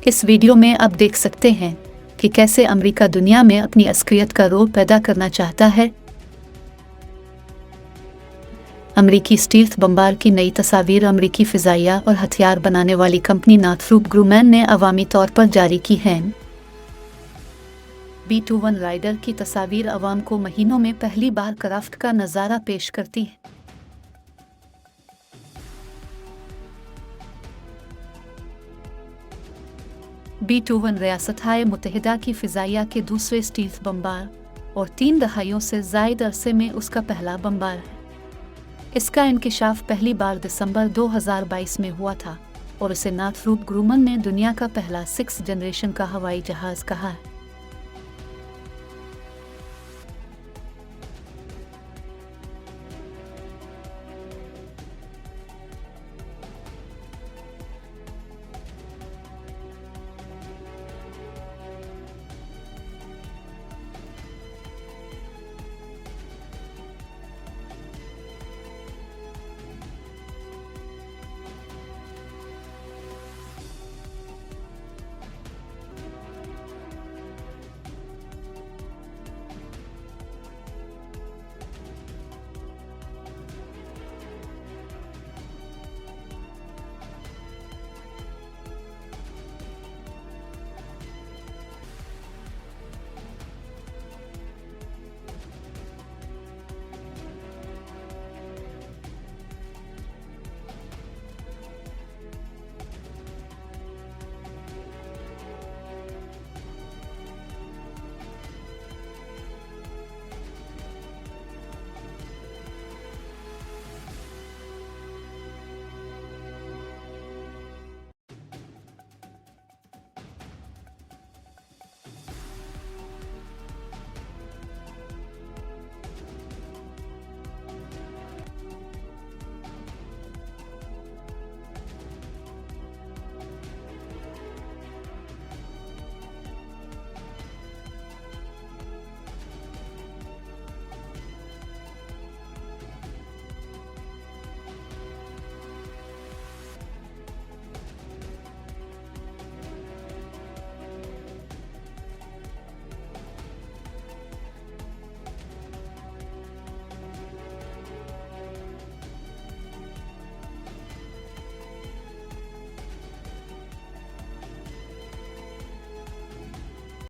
इस वीडियो में आप देख सकते हैं कि कैसे अमेरिका दुनिया में अपनी असलियत का रोल पैदा करना चाहता है। अमेरिकी स्टील्थ बम्बार की नई तस्वीर अमेरिकी फिजाइया और हथियार बनाने वाली कंपनी नॉर्थरोप ग्रुमैन ने अवामी तौर पर जारी की है। B-21 राइडर की तस्वीर अवाम को महीनों में पहली बार क्राफ्ट का नज़ारा पेश करती है। B-21 रियासत-ए मुत्तहिदा की फिजाइया के दूसरे स्टील्थ बम्बार और 3 दहाइयों से ज़ायद अरसे में उसका पहला बम्बार है। इसका इंकिशाफ पहली बार दिसंबर 2022 में हुआ था और उसे नॉर्थरोप ग्रुमैन ने दुनिया का पहला 6th जनरेशन का हवाई जहाज़ कहा है।